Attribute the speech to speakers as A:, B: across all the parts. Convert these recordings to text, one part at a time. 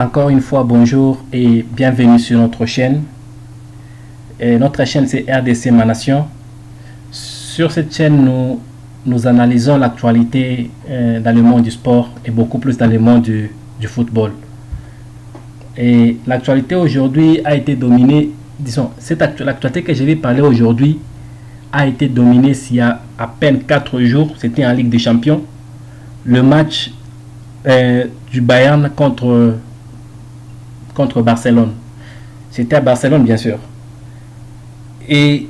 A: Encore une fois, bonjour et bienvenue sur notre chaîne. Notre chaîne, c'est RDC Ma Nation. Sur cette chaîne, nous analysons l'actualité dans le monde du sport et beaucoup plus dans le monde du football. Et l'actualité aujourd'hui a été dominée, l'actualité que je vais parler aujourd'hui a été dominée s'il y a à peine 4 jours. C'était en Ligue des Champions. Le match du Bayern contre Barcelone. C'était à Barcelone, bien sûr. Et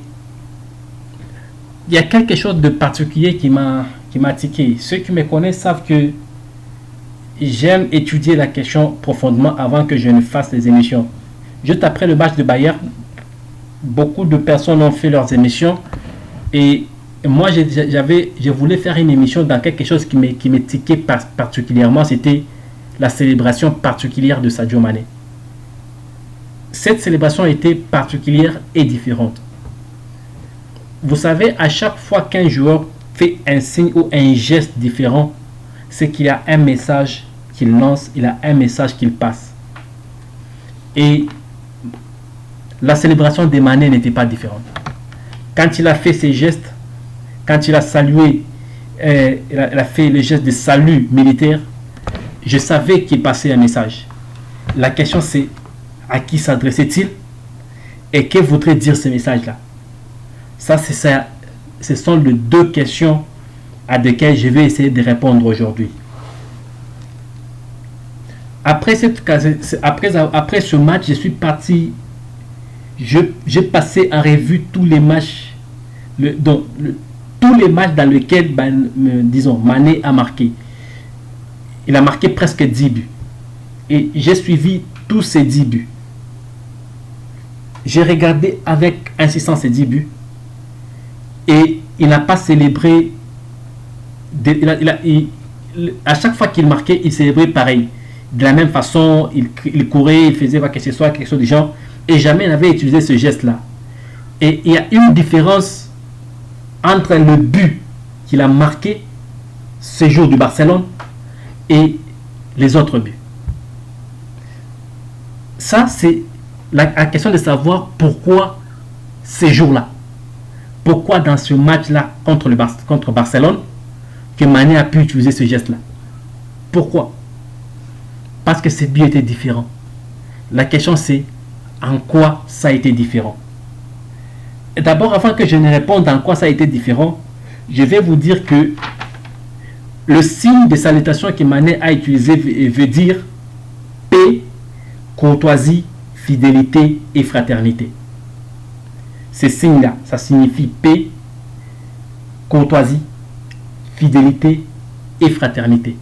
A: il y a quelque chose de particulier qui m'a tiqué. Ceux qui me connaissent savent que j'aime étudier la question profondément avant que je ne fasse les émissions. Juste après le match de Bayern, beaucoup de personnes ont fait leurs émissions et moi je voulais faire une émission dans quelque chose qui me tiquait particulièrement. C'était la célébration particulière de Sadio Mané. Cette célébration était particulière et différente. Vous savez, à chaque fois qu'un joueur fait un signe ou un geste différent, c'est qu'il y a un message qu'il lance, il a un message qu'il passe. Et la célébration de Mané n'était pas différente. Quand il a fait ses gestes, quand il a salué, il a fait le geste de salut militaire, je savais qu'il passait un message. La question c'est: à qui s'adressait-il et que voudrait dire ce message-là? Ce sont les deux questions à desquelles je vais essayer de répondre aujourd'hui. Après ce match, je suis parti. J'ai passé en revue tous les matchs, tous les matchs dans lesquels, Mané a marqué. Il a marqué presque 10 buts. Et j'ai suivi tous ces 10 buts. J'ai regardé avec insistance ces 10 buts. Et il n'a pas célébré. À chaque fois qu'il marquait, il célébrait pareil. De la même façon, il courait, il faisait quelque chose du genre. Et jamais il n'avait utilisé ce geste-là. Et il y a une différence entre le but qu'il a marqué ce jour du Barcelone et les autres buts. Ça, c'est la question de savoir pourquoi ces jours-là. Pourquoi dans ce match-là contre Barcelone, que Mané a pu utiliser ce geste-là. Pourquoi? Parce que ces buts étaient différents. La question c'est: en quoi ça a été différent? Et d'abord, avant que je ne réponde en quoi ça a été différent, je vais vous dire que le signe de salutation que Mané a utilisé veut dire paix, courtoisie, fidélité et fraternité. Ces signes-là, ça signifie paix, courtoisie, fidélité et fraternité.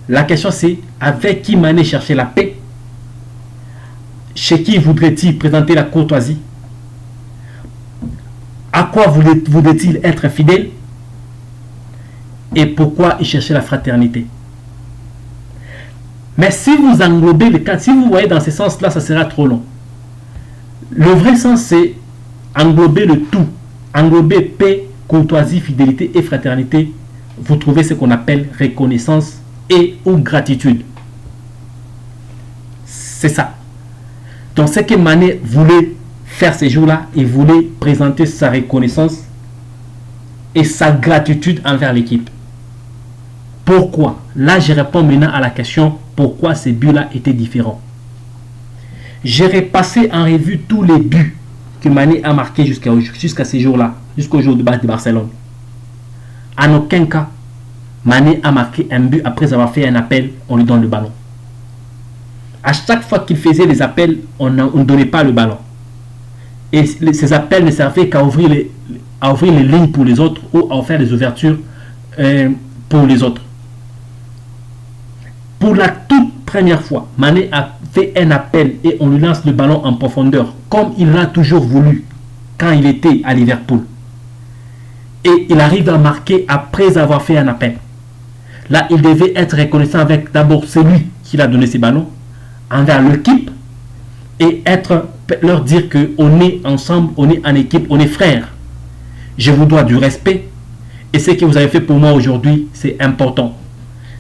A: La question c'est: avec qui Mané cherchait la paix? Chez qui voudrait-il présenter la courtoisie? À quoi voudrait-il être fidèle? Et pourquoi il cherchait la fraternité? Mais si vous englobez le cas, si vous voyez dans ce sens-là, ça sera trop long. Le vrai sens, c'est englober le tout. Englober paix, courtoisie, fidélité et fraternité. Vous trouvez ce qu'on appelle reconnaissance et ou gratitude. C'est ça. Donc ce que Mané voulait faire ces jours-là, il voulait présenter sa reconnaissance et sa gratitude envers l'équipe. Pourquoi? Là, je réponds maintenant à la question: pourquoi ces buts-là étaient différents? J'ai repassé en revue tous les buts que Mané a marqués jusqu'à ces jours-là, jusqu'au jour de Barcelone. En aucun cas, Mané a marqué un but après avoir fait un appel, on lui donne le ballon. À chaque fois qu'il faisait les appels, on ne donnait pas le ballon. Et ces appels ne servaient qu'à ouvrir les lignes pour les autres ou à faire des ouvertures pour les autres. Pour la toute première fois, Mané a fait un appel et on lui lance le ballon en profondeur, comme il l'a toujours voulu quand il était à Liverpool. Et il arrive à marquer après avoir fait un appel. Là, il devait être reconnaissant avec d'abord celui qui a donné ces ballons, envers l'équipe, et leur dire qu'on est ensemble, on est en équipe, on est frères. Je vous dois du respect et ce que vous avez fait pour moi aujourd'hui, c'est important.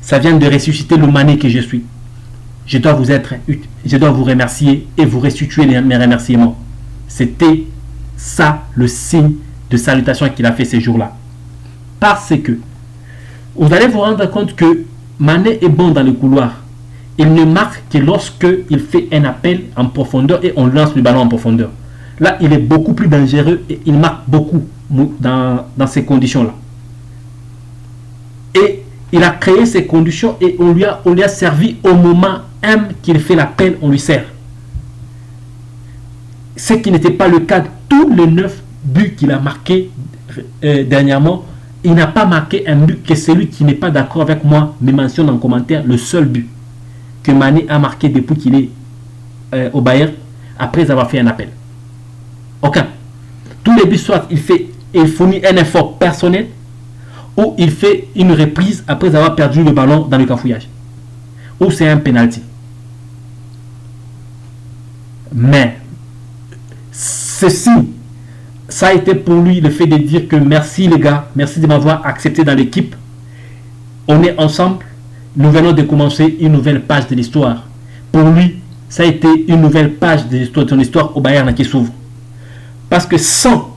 A: Ça vient de ressusciter le Mané que je suis. je dois vous remercier et vous restituer mes remerciements. C'était ça le signe de salutation qu'il a fait ces jours-là. Parce que vous allez vous rendre compte que Mané est bon dans le couloir. Il ne marque que lorsque il fait un appel en profondeur et on lance le ballon en profondeur. Là, il est beaucoup plus dangereux et il marque beaucoup dans ces conditions-là. Et il a créé ces conditions et on lui a servi au moment même qu'il fait l'appel, on lui sert. Ce qui n'était pas le cas de tous les 9 buts qu'il a marqués dernièrement. Il n'a pas marqué un but que celui qui n'est pas d'accord avec moi me mentionne en commentaire le seul but que Mané a marqué depuis qu'il est au Bayern après avoir fait un appel. Aucun. Tous les buts, soit il fournit un effort personnel ou il fait une reprise après avoir perdu le ballon dans le cafouillage. Ou c'est un penalty. Mais ceci, ça a été pour lui le fait de dire que merci les gars, merci de m'avoir accepté dans l'équipe. On est ensemble, nous venons de commencer une nouvelle page de l'histoire. Pour lui, ça a été une nouvelle page de son histoire au Bayern qui s'ouvre. Parce que sans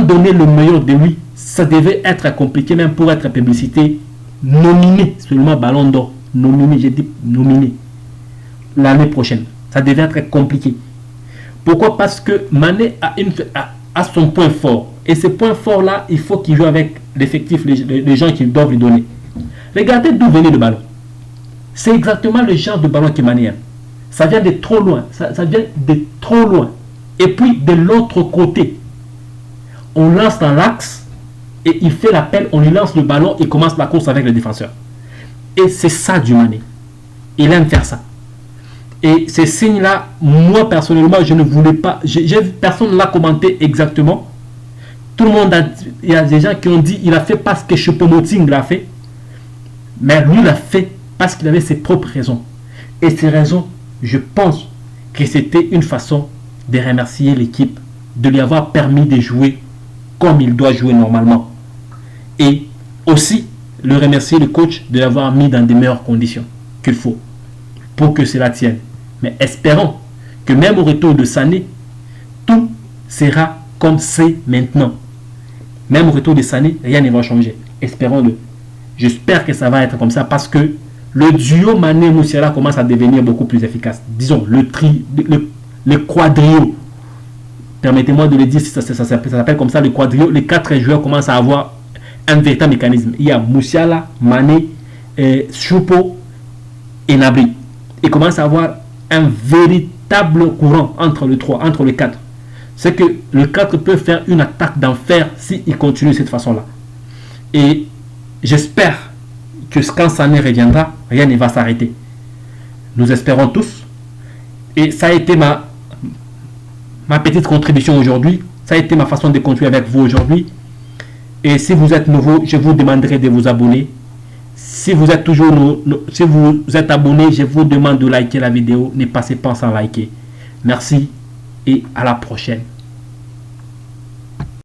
A: donner le meilleur de lui, ça devait être compliqué même pour être publicité. Nominé seulement Ballon d'Or. Nominé, j'ai dit nominé. L'année prochaine. Ça devait être compliqué. Pourquoi? Parce que Mané a son point fort. Et ce point fort-là, il faut qu'il joue avec l'effectif, les gens qui doivent lui donner. Regardez d'où venait le ballon. C'est exactement le genre de ballon que Mané aime. Ça vient de trop loin. Ça vient de trop loin. Et puis, de l'autre côté, on lance dans l'axe et il fait l'appel, on lui lance le ballon et commence la course avec le défenseur. Et c'est ça du Mané. Il aime faire ça. Et ces signes-là, moi personnellement, je ne voulais pas. Personne ne l'a commenté exactement. Tout le monde il y a des gens qui ont dit il a fait parce que Choupo-Moting l'a fait. Mais lui l'a fait parce qu'il avait ses propres raisons. Et ces raisons, je pense que c'était une façon de remercier l'équipe, de lui avoir permis de jouer comme il doit jouer normalement. Et aussi, le remercier le coach de l'avoir mis dans des meilleures conditions qu'il faut pour que cela tienne. Mais espérons que même au retour de Sané, tout sera comme c'est maintenant. Même au retour de Sané, rien ne va changer. Espérons-le. J'espère que ça va être comme ça parce que le duo Mané-Musiala commence à devenir beaucoup plus efficace. Disons, le quadrio. Permettez-moi de le dire, ça s'appelle comme ça, le quadrio. Les 4 joueurs commencent à avoir un véritable mécanisme. Il y a Musiala, Mané, Choupo et Gnabry. Ils commencent à avoir un véritable courant entre les 3, entre les 4. C'est que le 4 peut faire une attaque d'enfer s'il continue de cette façon-là. Et j'espère que quand Sané reviendra, rien ne va s'arrêter. Nous espérons tous. Et ça a été ma petite contribution aujourd'hui. Ça a été ma façon de continuer avec vous aujourd'hui. Et si vous êtes nouveau, je vous demanderai de vous abonner. Si vous êtes si vous êtes abonné, je vous demande de liker la vidéo. Ne passez pas sans liker. Merci et à la prochaine.